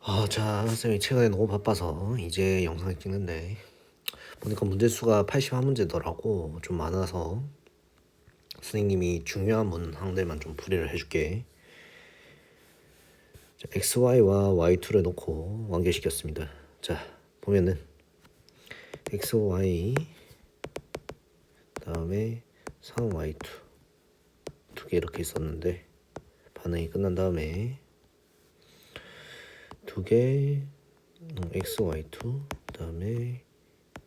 쌤이 최근에 너무 바빠서 이제 영상을 찍는데 보니까 문제수가 81문제더라고. 좀 많아서 선생님이 중요한 문항들만 좀 풀이를 해줄게. XY와 Y2를 놓고 완결시켰습니다. 자, 보면은 XY 다음에 3Y2 두 개 이렇게 있었는데 반응이 끝난 다음에 두 개 XY2 다음에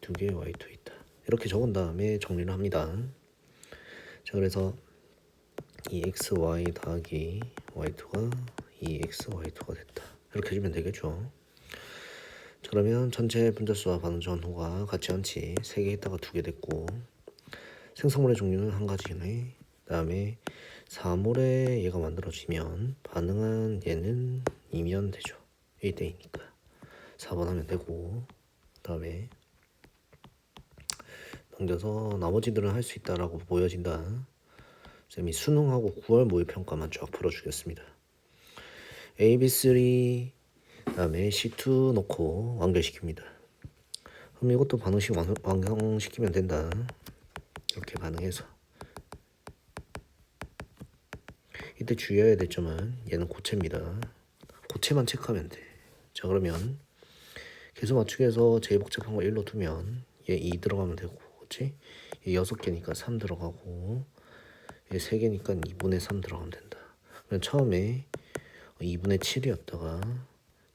두 개 Y2 있다. 이렇게 적은 다음에 정리를 합니다. 자, 그래서 이 XY 더하기 Y2가 이 XY2가 됐다. 이렇게 해주면 되겠죠. 자, 그러면 전체 분자수와 반응 전후가 같지 않지. 3개 있다가 2개 됐고 생성물의 종류는 한 가지네. 그 다음에 4몰에 얘가 만들어지면 반응한 얘는 2면 되죠. 1대2니까 4번 하면 되고, 그 다음에 넘겨서 나머지들은 할 수 있다라고 보여진다. 쌤이 수능하고 9월 모의평가만 쫙 풀어주겠습니다. AB3 다음에 C2 넣고 완결시킵니다. 그럼 이것도 반응식 완성시키면 된다. 이렇게 반응해서 이때 주의해야 될 점은 얘는 고체입니다. 고체만 체크하면 돼. 자, 그러면 계수 맞추기에서 제일 복잡한 거 1로 두면 얘 2 들어가면 되고, 그렇지? 얘 6개니까 3 들어가고, 얘 3개니까 2분의 3 들어가면 된다. 그럼 처음에 2분의 7이었다가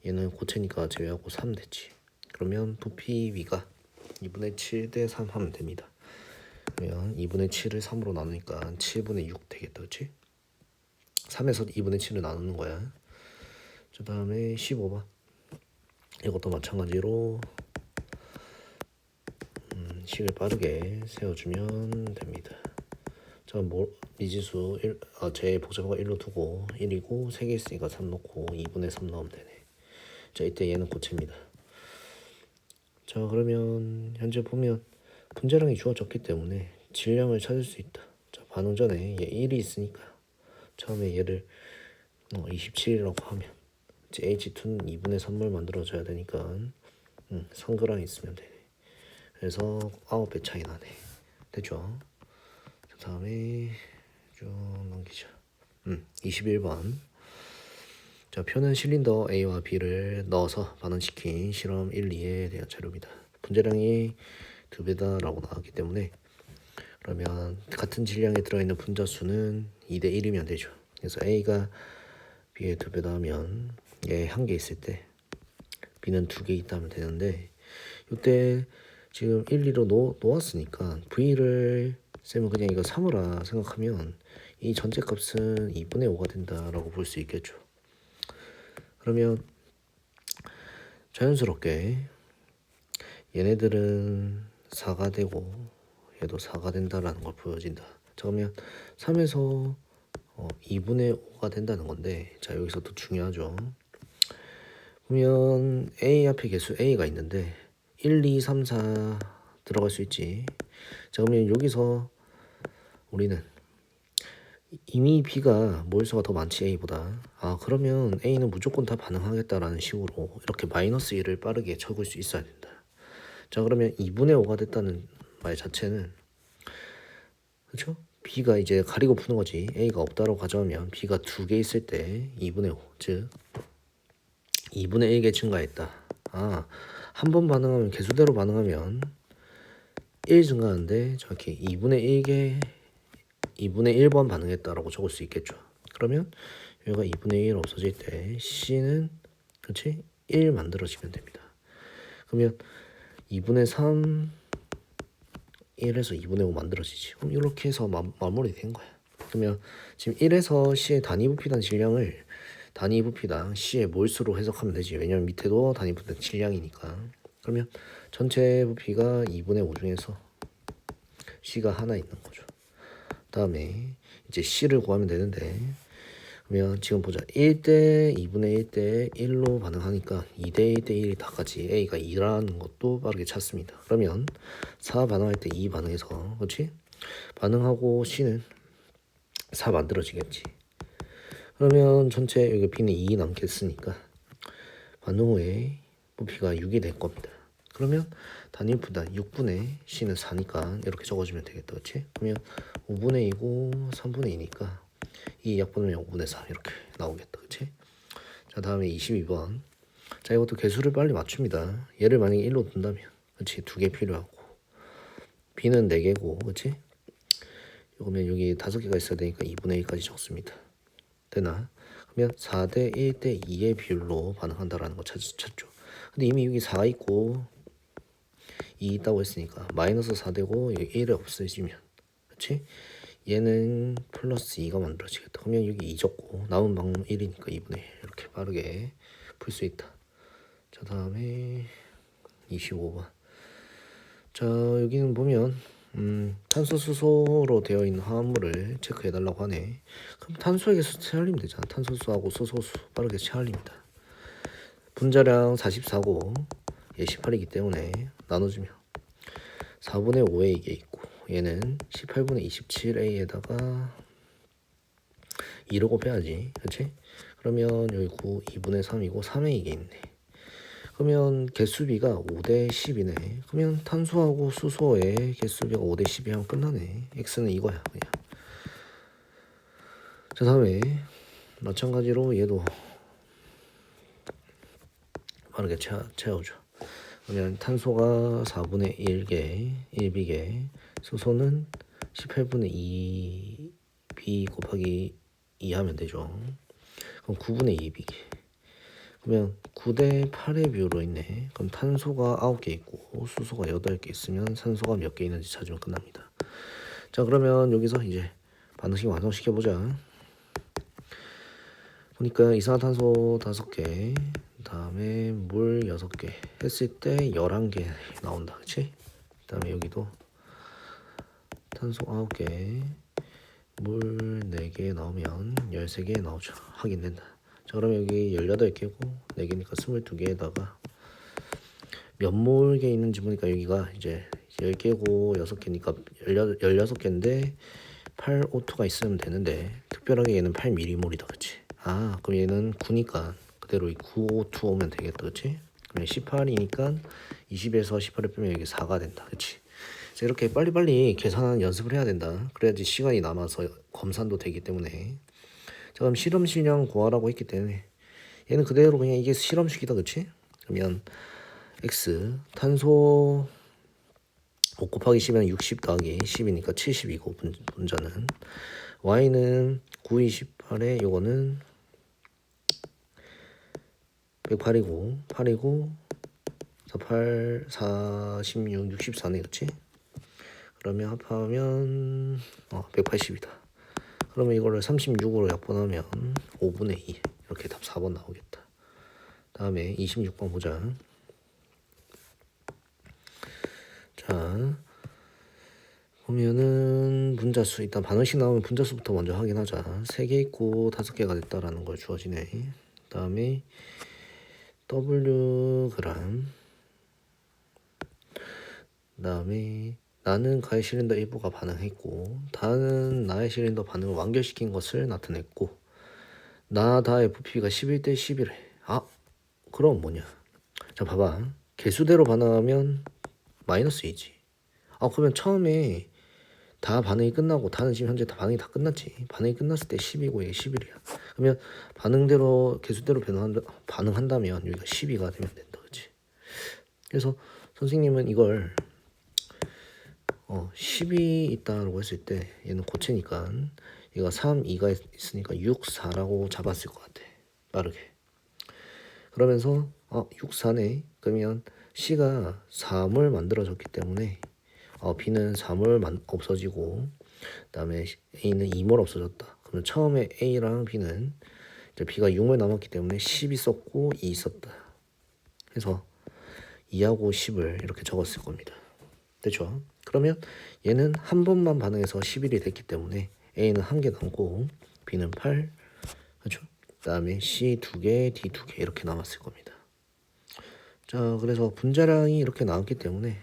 얘는 고체니까 제외하고 3 됐지. 그러면 부피 V가 2분의 7 대 3 하면 됩니다. 그러면 2분의 7을 3으로 나누니까 7분의 6 되겠다, 그렇지? 3에서 2분의 7을 나누는 거야. 그 다음에 15번 이것도 마찬가지로 식을 빠르게 세워주면 됩니다. 자, 미지수 제일 복잡한 거 1로 두고 1이고 3개 있으니까 3 넣고 2분의 3 넣으면 되네. 자, 이때 얘는 고체입니다. 자, 그러면 현재 보면 분자량이 주어졌기 때문에 질량을 찾을 수 있다. 자, 반응 전에 얘 1이 있으니까 처음에 얘를 27이라고 하면 이제 H2는 2분의 3을 만들어줘야 되니까 3g 있으면 되네. 그래서 9배 차이 나네. 됐죠? 그 다음에 쭉 넘기자. 21번. 자, 표는 실린더 A와 B를 넣어서 반응시킨 실험 1, 2에 대한 자료입니다. 분자량이 2배다라고 나왔기 때문에 그러면 같은 질량에 들어있는 분자수는 2대 1이면 되죠. 그래서 A가 B의 2배다 하면 얘 1개 있을 때 B는 2개 있다면 되는데, 이때 지금 1, 2로 놓았으니까 V를 쌤은 그냥 이거 3으라 생각하면 이 전체 값은 2분의 5가 된다라고 볼 수 있겠죠. 그러면 자연스럽게 얘네들은 4가 되고 얘도 4가 된다라는 걸 보여진다. 자, 그러면 3에서 2분의 5가 된다는 건데, 자, 여기서 또 중요하죠. 보면 A 앞에 개수 A가 있는데 1, 2, 3, 4 들어갈 수 있지. 자, 그러면 여기서 우리는 이미 B가 몰수가 더 많지 A보다. 그러면 A는 무조건 다 반응하겠다라는 식으로 이렇게 마이너스 1을 빠르게 적을 수 있어야 된다. 자, 그러면 2분의 5가 됐다는 말 자체는, 그렇죠? B가 이제 가리고 푸는 거지. A가 없다로 가져오면 B가 2개 있을 때 2분의 5, 즉 2분의 1개 증가했다. 한 번 반응하면 개수대로 반응하면 1 증가하는데 저렇게 2분의 1번 반응했다라고 적을 수 있겠죠. 그러면 여기가 2분의 1 없어질 때 C는, 그렇지? 1 만들어지면 됩니다. 그러면 2분의 3 1에서 2분의 5 만들어지지. 그럼 이렇게 해서 마무리 된 거야. 그러면 지금 1에서 C의 단위 부피당 질량을 단위 부피당 C의 몰수로 해석하면 되지. 왜냐면 밑에도 단위 부피당 질량이니까. 그러면 전체 부피가 2분의 5 중에서 C가 하나 있는 거죠. 다음에 이제 C를 구하면 되는데, 그러면 지금 보자. 1대 2분의 1 대 1로 반응하니까 2대 1 대 1이 다 같이 A가 2라는 것도 빠르게 찾습니다. 그러면 4 반응할 때 2 반응해서, 그렇지? 반응하고 C는 4 만들어지겠지. 그러면 전체 여기 B는 2 남겠으니까 반응 후에 부피가 6이 될 겁니다. 그러면 단위 분단 6분의 C는 4니까 이렇게 적어주면 되겠다. 그치? 그러면 5분의 2고 3분의 2니까 이 약분하면 5분의 4 이렇게 나오겠다. 그치? 자, 다음에 22번. 자, 이것도 개수를 빨리 맞춥니다. 얘를 만약에 1로 둔다면, 그치? 2개 필요하고, B는 4개고, 그치? 그러면 여기 5개가 있어야 되니까 2분의 1까지 적습니다. 되나? 그러면 4대 1대 2의 비율로 반응한다라는 거 찾죠. 근데 이미 여기 4 있고 2 있다고 했으니까 마이너스 4되고 여기 1을 없애지면, 그치? 얘는 플러스 2가 만들어지겠다. 그러면 여기 2 적고 남은 방은 1이니까 2분의 1 이렇게 빠르게 풀 수 있다. 자, 다음에 25번. 자, 여기는 보면 탄소 수소로 되어 있는 화합물을 체크해 달라고 하네. 그럼 탄소에서 채활리면 되잖아. 탄소수하고 수소수 빠르게 채활립니다. 분자량 44고 얘 18이기 때문에 나눠주면 4분의 5에 이게 있고 얘는 18분의 27a에다가 2로 곱해야지. 그치? 그러면 여기 9 2분의 3이고 3에 이게 있네. 그러면 개수비가 5대 10이네. 그러면 탄소하고 수소의 개수비가 5대 10이 하면 끝나네. x는 이거야 그냥. 자, 다음에 마찬가지로 얘도 빠르게 채워줘. 그러면 탄소가 4분의 1개 1비계, 수소는 18분의 2b 곱하기 2 하면 되죠. 그럼 9분의 2비계. 그러면 9대 8의 비율로 있네. 그럼 탄소가 9개 있고 수소가 8개 있으면 산소가 몇 개 있는지 찾으면 끝납니다. 자, 그러면 여기서 이제 반응식 완성시켜보자. 보니까 이산화탄소 5개, 그 다음에 물 6개 했을 때 11개 나온다. 그치? 그 다음에 여기도 탄소 9개, 물 4개 나오면 13개 나오죠. 확인된다. 자, 그러면 여기 18개고 4개니까 22개에다가 몇 몰게 있는지 보니까 여기가 이제 10개고 6개니까 16개인데 8O2가 있으면 되는데 특별하게 얘는 8mm몰이다. 그치? 아, 그럼 얘는 9니까 그대로 9O2 오면 되겠다. 그치? 그러면 18이니까 20에서 18을 빼면 여기 4가 된다. 그치? 그래서 이렇게 빨리빨리 계산하는 연습을 해야 된다. 그래야지 시간이 남아서 검산도 되기 때문에. 자, 그럼 실험식량 구하라고 했기 때문에 얘는 그대로 그냥 이게 실험식이다. 그치? 그러면 X 탄소 5 곱하기 10은 60 더하기 10이니까 70이고 분자는 Y는 9, 28에 요거는 108이고 8이고 48, 46, 64네. 그치? 그러면 합하면 180이다. 그러면 이거를 36으로 약분하면 5분의 2 이렇게 답 4번 나오겠다. 다음에 26번 보자. 자, 보면은 분자수 일단 반응식 나오면 분자수부터 먼저 확인하자. 3개 있고 5개가 됐다라는 걸 주어지네. 다음에 W 그램. 다음에 나는 가의 실린더 일부가 반응했고 다는 나의 실린더 반응을 완결시킨 것을 나타냈고 다의 부피가 11대 11에 그럼 뭐냐. 자, 봐봐. 개수대로 반응하면 마이너스 2지. 그러면 처음에 다 반응이 끝나고 다는 지금 현재 다 반응이 다 끝났지. 반응이 끝났을 때 10이고 이게 11이야. 그러면 반응대로 개수대로 반응한다면 여기가 12가 되면 된다. 그치? 그래서 선생님은 이걸 10이 있다라고 했을 때 얘는 고체니까 얘가 3, 2가 있으니까 6, 4라고 잡았을 것 같아. 빠르게. 그러면서 6, 4네. 그러면 C가 3을 만들어졌기 때문에 B는 3을 없어지고 그다음에 A는 2몰 없어졌다. 그러면 처음에 A랑 B는 이제 B가 6몰 남았기 때문에 10이 썼고 2 썼다. 해서 2하고 10을 이렇게 적었을 겁니다. 됐죠? 그러면 얘는 한 번만 반응해서 11이 됐기 때문에 A는 1개 남고 B는 8, 그렇죠? 그 다음에 C 2개, D 2개 이렇게 남았을 겁니다. 자, 그래서 분자량이 이렇게 나왔기 때문에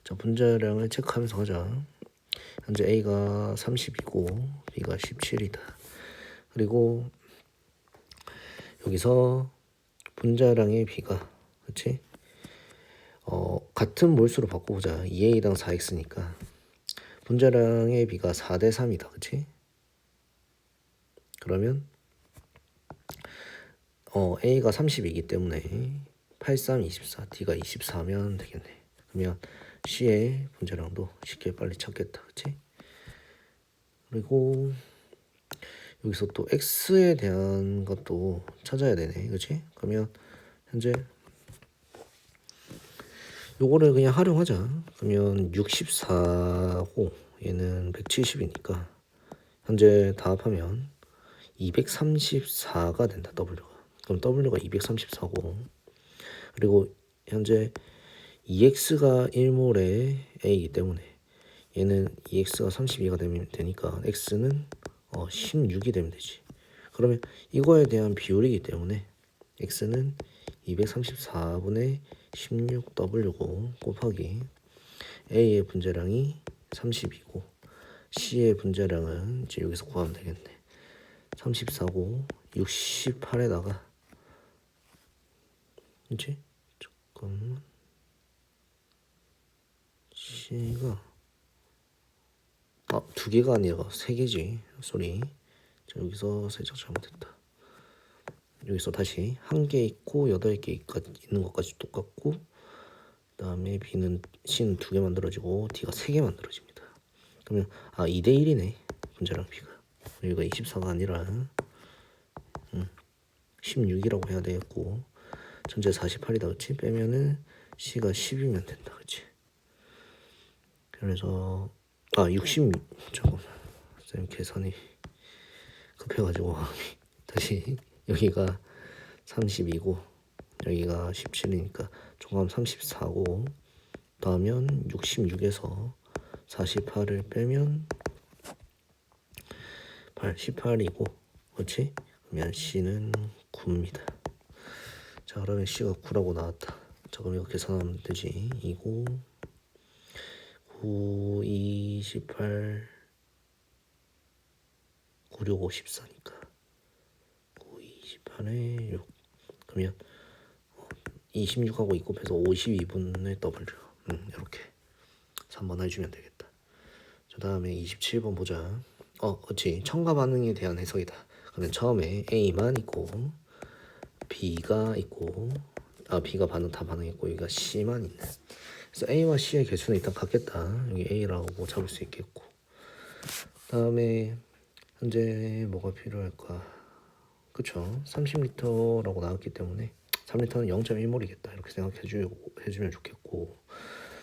자, 분자량을 체크하면서 가자. 현재 A가 30이고 B가 17이다. 그리고 여기서 분자량의 B가, 그치? 같은 몰수로 바꿔보자. 2A당 4X니까 분자량의 B가 4대 3이다, 그치? 그러면 A가 30이기 때문에 8, 3, 24, D가 24면 되겠네. 그러면 C의 분자량도 쉽게 빨리 찾겠다, 그치? 그리고 여기서 또 X에 대한 것도 찾아야 되네, 그치? 그러면 현재 요거를 그냥 활용하자. 그러면 64고 얘는 170이니까 현재 다 합하면 234가 된다, W가. 그럼 W가 234고, 그리고 현재 2x가 1몰의 a이기 때문에 얘는 2x가 32가 되니까 x는 16이 되면 되지. 그러면 이거에 대한 비율이기 때문에 x는 234분의 16w고 곱하기 a의 분자량이 30이고 c의 분자량은 이제 여기서 구하면 되겠네. 34고 68에다가 그치? 잠깐만. C가 두 개가 아니라 세 개지. 쏘리. 자, 여기서 살짝 잘못했다. 여기서 다시 한 개 있고 8개 있는 것까지 똑같고, 그다음에 C는 두 개 만들어지고 D가 세 개 만들어집니다. 그러면 2대 1이네. 분자량 B가. 여기가 24가 아니라 16이라고 해야 되겠고, 전체 48이다, 그치? 빼면은 C가 10이면 된다, 그치? 그래서 60. 잠깐만, 쌤 계산이 급해가지고 다시 여기가 32고 여기가 17이니까 종합 34고 더하면 66에서 48을 빼면 18이고, 그렇지? 그러면 C는 9입니다. 자, 그러면 C가 9라고 나왔다. 자, 그럼 이거 계산하면 되지. 2고 9, 2, 18, 9, 6, 5, 14니까 9, 2, 18에 6. 그러면 26하고 2 곱해서 52분의 W. 이렇게 3번 해주면 되겠다. 그 다음에 27번 보자. 그렇지. 첨가 반응에 대한 해석이다. 그러면 처음에 A만 있고 B가 있고 B가 다 반응했고 여기가 C만 있네. 그래서 A와 C의 개수는 일단 같겠다. 여기 A라고 잡을 수 있겠고, 그 다음에 현재 뭐가 필요할까? 그쵸? 30L라고 나왔기 때문에 3L는 0.1몰이겠다 이렇게 생각해주면 좋겠고,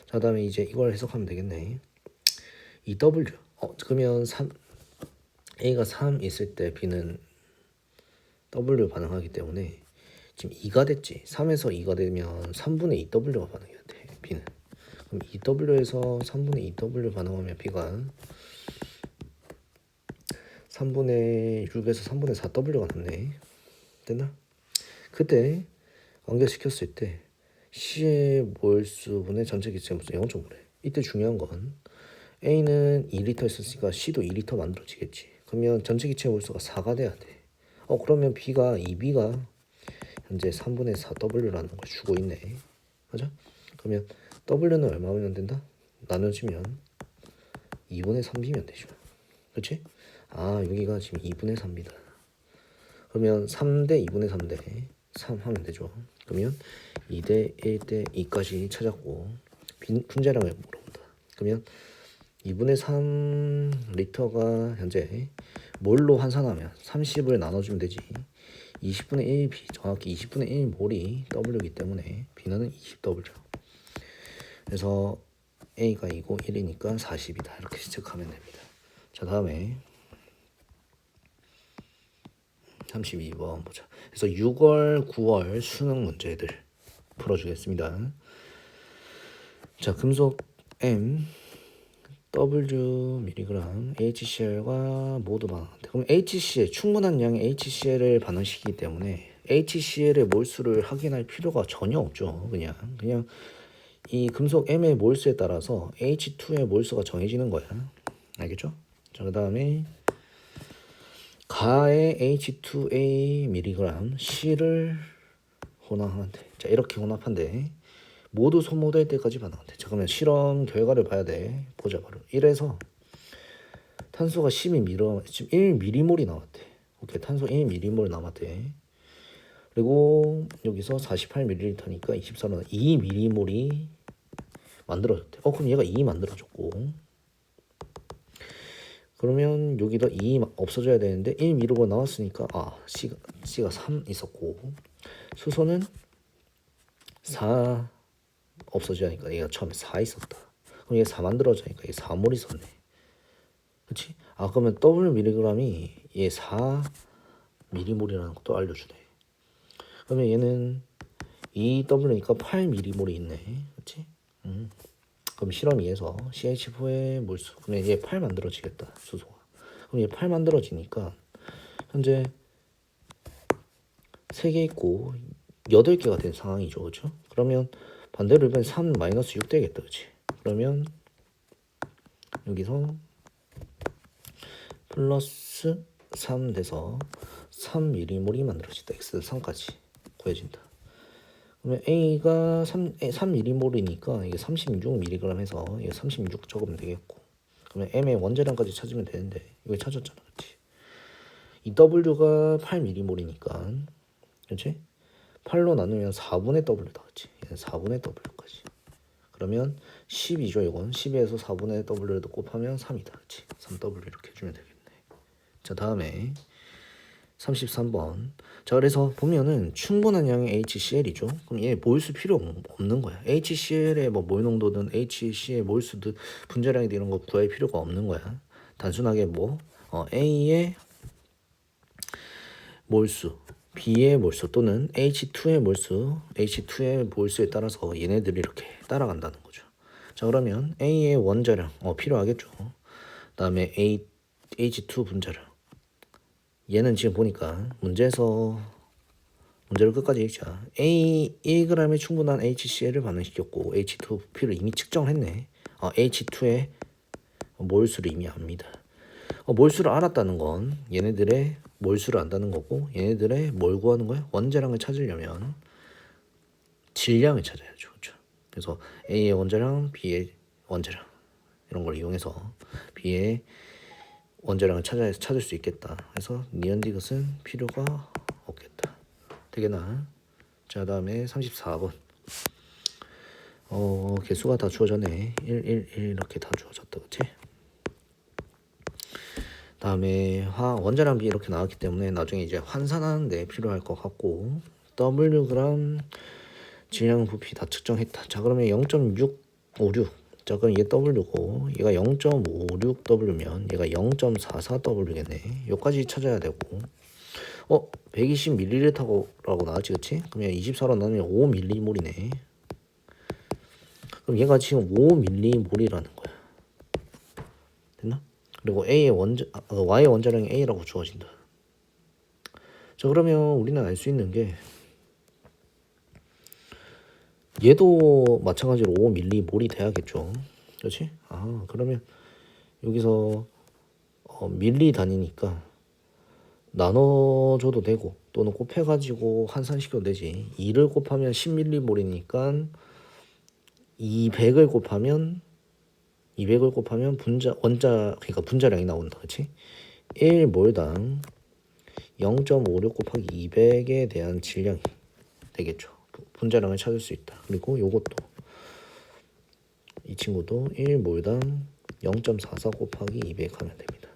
자, 다음에 이제 이걸 해석하면 되겠네. 이 W 그러면 A가 3 있을 때 B는 W 반응하기 때문에 지금 2가 됐지. 3에서 2가 되면 3분의 2W가 반응해야 돼, B는. 그럼 2W에서 3분의 2W 반응하면 B가 3분의 6에서 3분의 4W가 났네. 됐나? 그때 완결시켰을 때 C의 몰수분의 전체 기체 몰수 0.5래. 이때 중요한 건 A는 2L 있었으니까 C도 2L 만들어지겠지. 그러면 전체 기체 몰수가 4가 돼야 돼. 그러면 B가 현재 3분의 4W라는 걸 주고 있네. 맞아? 그러면 W는 얼마면 된다? 나눠지면 2분의 3B면 되죠. 그렇지? 여기가 지금 2분의 3이다. 그러면 3대 2분의 3대 3 하면 되죠. 그러면 2대 1대 2까지 찾았고 분자량을 물어본다. 그러면 2분의 3 리터가 현재 몰로 환산하면 30을 나눠주면 되지. 20분의 1 B, 정확히 20분의 1 몰이 W이기 때문에 B는 20W. 그래서 A가 2고 1이니까 40이다. 이렇게 시책하면 됩니다. 자, 다음에 32번 보자. 그래서 6월, 9월 수능 문제들 풀어주겠습니다. 자, 금속 M, W mg, HCl과 모두 반응한다. 그럼 HCl, 충분한 양의 HCl을 반응시키기 때문에 HCl의 몰수를 확인할 필요가 전혀 없죠. 그냥 이 금속 M의 몰수에 따라서 H2의 몰수가 정해지는 거야. 알겠죠? 자, 그 다음에 가의 H2A mg, C를 혼합하면 돼. 자, 이렇게 혼합한데 모두 소모될 때까지 반응하면 돼. 자, 그러면 실험 결과를 봐야 돼. 보자 바로. 1에서 탄소가 12ml, 지금 1mm몰이 나왔대. 오케이, 탄소 1mm몰 남았대. 그리고 여기서 48ml니까 24는 2mm몰이 만들어졌대. 그럼 얘가 2 만들어졌고, 그러면 여기다 2 없어져야 되는데 1mm몰 나왔으니까 C가 3 있었고, 수소는 4 없어져야 하니까 얘가 처음에 4 있었다. 그럼 얘 4 만들어지니까 얘 4몰 있었네. 그치? 그러면 W 밀리그램이 얘 4 밀리몰이라는 것도 알려주네. 그러면 얘는 2W니까 8 밀리몰이 있네. 그치? 그럼 실험 2에서 CH4의 몰수. 그러면 얘 8 만들어지겠다. 수소가. 그럼 얘 8 만들어지니까 현재 3개 있고 8개가 된 상황이죠. 그죠? 그러면 반대로 이번엔 3-6 되겠다. 그치? 그러면 여기서 플러스 3 돼서 3mm몰이 만들어진다. X3까지 구해진다. 그러면 A가 3mm몰이니까 이게 36mg 해서 이게 36 적으면 되겠고, 그러면 M의 원자량까지 찾으면 되는데 이거 찾았잖아. 그치? 이 W가 8mm몰이니까, 그치? 8로 나누면 4분의 W다. 그치? 얘는 4분의 W까지. 그러면 12죠. 이건 12에서 4분의 W를 곱하면 3이다. 그치? 3W 이렇게 해주면 되겠네. 자, 다음에 33번. 자, 그래서 보면은 충분한 양의 HCl이죠. 그럼 얘 몰수 필요 없는 거야. HCl의 뭐 몰 농도든 HCl 몰수든 분자량이든 이런 거 구할 필요가 없는 거야. 단순하게 A의 몰수, B의 몰수 또는 H2의 몰수에 따라서 얘네들이 이렇게 따라간다는 거죠. 자, 그러면 A의 원자량 필요하겠죠. 그다음에 H2 분자량. 얘는 지금 보니까 문제를 끝까지 읽자. A 1g에 충분한 HCl을 반응시켰고 H2P를 이미 측정을 했네. H2의 몰수를 이미 압니다. 몰수를 알았다는 건 얘네들의 몰수를 안다는 거고, 얘네들의 뭘 구하는 거야? 원자량을 찾으려면 질량을 찾아야죠. 그렇죠? 그래서 A의 원자량, B의 원자량 이런 걸 이용해서 B의 원자량을 찾을 수 있겠다. 그래서 니은디귿은 필요가 없겠다. 되겠나? 자, 다음에 34번. 개수가 다 주어졌네. 1, 1, 1 이렇게 다 주어졌다. 그치? 다음에 원자량 B 이렇게 나왔기 때문에 나중에 이제 환산하는 데 필요할 것 같고, Wg 질량 부피 다 측정했다. 자, 그러면 0.656. 자, 그럼 얘 W고 얘가 0.56W면 얘가 0.44W겠네. 여기까지 찾아야 되고, 120ml라고 나왔지. 그치? 그러면 24로 나누면 5mm몰이네. 그럼 얘가 지금 5mm몰이라는 거야. 됐나? 그리고 Y의 원자량이 A라고 주어진다. 자, 그러면 우리는 알 수 있는 게 얘도 마찬가지로 5mm몰이 돼야겠죠. 그렇지? 그러면 여기서 밀리 단위니까 나눠줘도 되고 또는 곱해가지고 환산시켜도 되지. 2를 곱하면 10mm몰이니까 200을 곱하면 그러니까 분자량이 나온다. 그렇지? 1몰당 0.56 곱하기 200에 대한 질량이 되겠죠. 분자량을 찾을 수 있다. 그리고 요것도 이 친구도 1몰당 0.44 곱하기 200 하면 됩니다.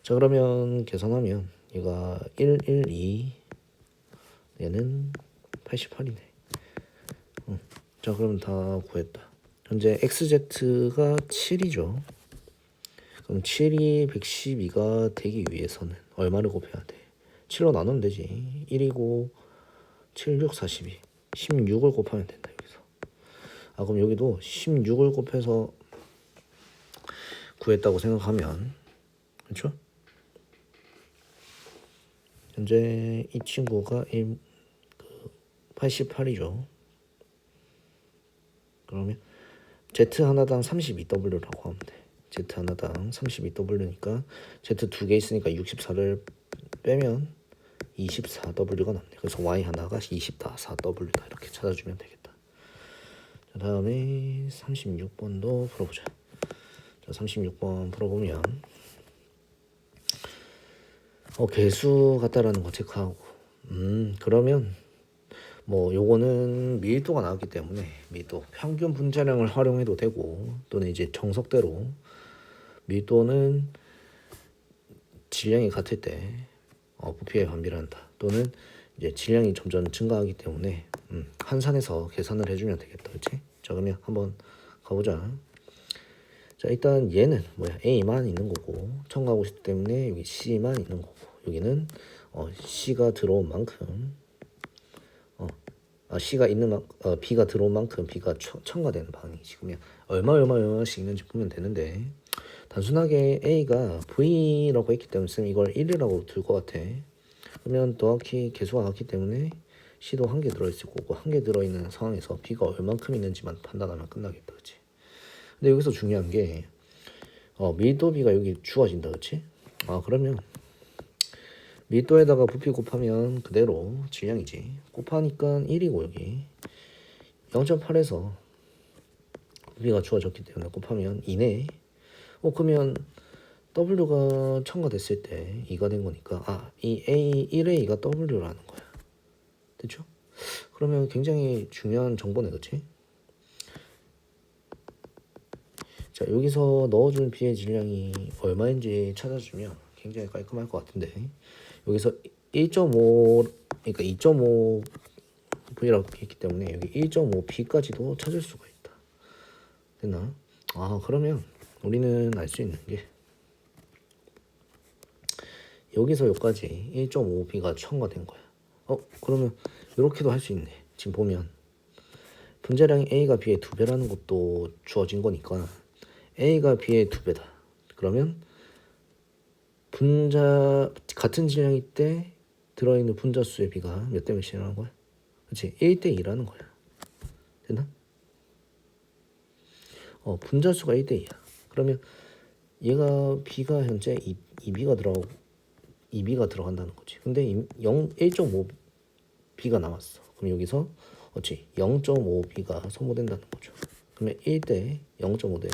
자, 그러면 계산하면 얘가 112 얘는 88이네. 자, 그럼 다 구했다. 현재 XZ가 7이죠. 그럼 7이 112가 되기 위해서는 얼마를 곱해야 돼? 7로 나누면 되지. 1이고 7, 6, 42. 16을 곱하면 된다. 여기서. 그럼 여기도 16을 곱해서 구했다고 생각하면, 그렇죠? 현재 이 친구가 88이죠. 그러면 Z 하나당 32W라고 하면 돼. Z 하나당 32W니까 Z 2개 있으니까 64를 빼면 24W가 남네. 그래서 Y 하나가 20다, 4W다 이렇게 찾아주면 되겠다. 자, 다음에 36번도 풀어보자. 자, 36번 풀어보면 개수 같다라는 거 체크하고 그러면 뭐 요거는 밀도가 나왔기 때문에 밀도 평균 분자량을 활용해도 되고 또는 이제 정석대로 밀도는 질량이 같을 때 부피에 반비례한다. 또는 이제 질량이 점점 증가하기 때문에 환산해서 계산을 해주면 되겠다. 그렇지? 자, 그러면 한번 가보자. 자, 일단 얘는 뭐야? A만 있는 거고 첨가하고 싶기 때문에 여기 C만 있는 거고 여기는 C가 들어온 만큼 C가 있는 B가 들어온 만큼 B가 첨가되는 방향이지. 그러면 얼마씩 있는지 보면 되는데 단순하게 A가 V라고 했기 때문에 이걸 1이라고 둘 것 같아. 그러면 정확히 개수가 같기 때문에 C도 한 개 들어있을 거고 한 개 들어있는 상황에서 B가 얼만큼 있는지만 판단하면 끝나겠다. 그치? 근데 여기서 중요한 게 밀도 B가 여기 주어진다. 그치? 그러면 밀도에다가 부피 곱하면 그대로 질량이지. 곱하니까 1이고 여기 0.8에서 부피가 주어졌기 때문에 곱하면 2네. 그러면 W가 첨가됐을 때 2가 된 거니까 이 A 1A가 W라는 거야. 됐죠? 그러면 굉장히 중요한 정보네. 그치? 자, 여기서 넣어준 B의 질량이 얼마인지 찾아주면 굉장히 깔끔할 것 같은데 여기서 1.5 그러니까 2.5 V라고 했기 때문에 여기 1.5 B까지도 찾을 수가 있다. 됐나? 그러면 우리는 알 수 있는 게 여기서 여기까지 1.5 B가 첨가된 거야. 그러면 이렇게도 할 수 있네. 지금 보면 분자량이 A가 B의 2배라는 것도 주어진 거니까 A가 B의 2배다. 그러면 같은 질량일 때 들어있는 분자수의 B가 몇 대 몇이라는 거야? 그렇지? 1대 2라는 거야. 됐나? 분자수가 1대 2야. 그러면 얘가 B가 현재 2B가 들어가고 2B가 들어간다는 거지. 근데 1.5 B가 남았어. 그럼 여기서 0.5 B가 소모된다는 거죠. 그러면 1대 0.5 대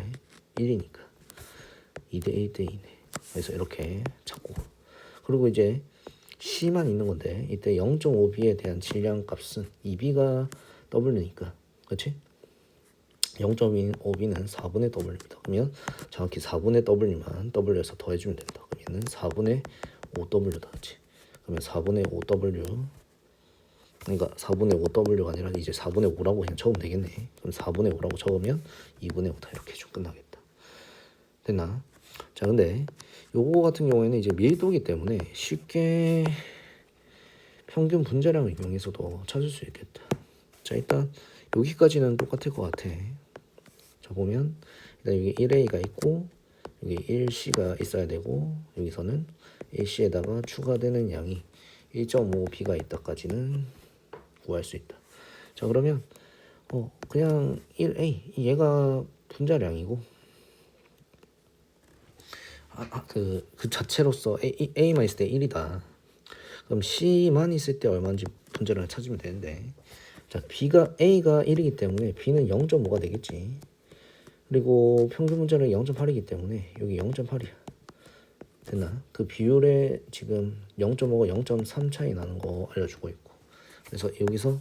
1이니까 2대 1대 2네. 그래서 이렇게 찾고 그리고 이제 C만 있는 건데 이때 0.5B에 대한 질량 값은 2B가 W니까 그렇지? 0.5B는 4분의 W입니다. 그러면 정확히 4분의 W만 W에서 더해주면 된다. 그럼 얘는 4분의 5W다. 그렇지? 그러면 4분의 5W 그러니까 4분의 5W가 아니라 이제 4분의 5라고 그냥 적으면 되겠네. 그럼 4분의 5라고 적으면 2분의 5다 이렇게 해주면 끝나겠다. 됐나? 자, 근데 요거 같은 경우에는 이제 밀도기 때문에 쉽게 평균 분자량을 이용해서도 찾을 수 있겠다. 자, 일단 여기까지는 똑같을 것 같아. 자, 보면 일단 여기 1A가 있고 여기 1C가 있어야 되고 여기서는 1C에다가 추가되는 양이 1.5B가 있다까지는 구할 수 있다. 자, 그러면 그냥 1A 얘가 분자량이고 그 자체로서 A만 있을 때 1이다. 그럼 C만 있을 때 얼마인지 분자량을 찾으면 되는데 자, A가 1이기 때문에 B는 0.5가 되겠지. 그리고 평균 분자량이 0.8이기 때문에 여기 0.8이야. 됐나? 그 비율에 지금 0.5가 0.3 차이 나는 거 알려주고 있고 그래서 여기서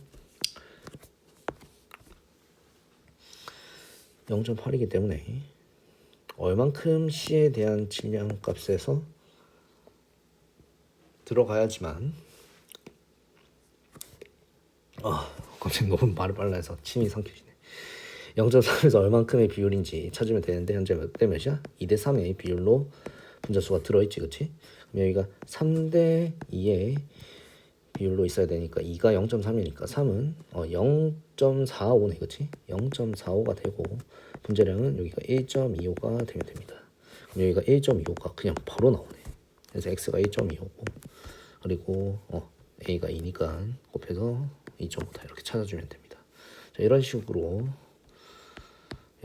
0.8이기 때문에 얼만큼 C에 대한 질량 값에서 들어가야지만 갑자기 너무 말을 빨라 해서 침이 삼켜지네. 0.3에서 얼만큼의 비율인지 찾으면 되는데 현재 몇 대 몇이야? 2대 3의 비율로 분자수가 들어있지. 그치? 그럼 여기가 3대 2의 비율로 있어야 되니까 2가 0.3이니까 3은 0.45네. 그치? 0.45가 되고 분자량은 여기가 1.25가 되면 됩니다. 그럼 여기가 1.25가 그냥 바로 나오네. 그래서 x가 1.25고 그리고 a가 2니까 곱해서 2.5다 이렇게 찾아주면 됩니다. 자, 이런 식으로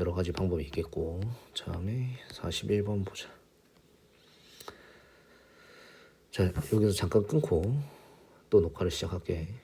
여러 가지 방법이 있겠고 다음에 41번 보자. 자, 여기서 잠깐 끊고 또 녹화를 시작할게.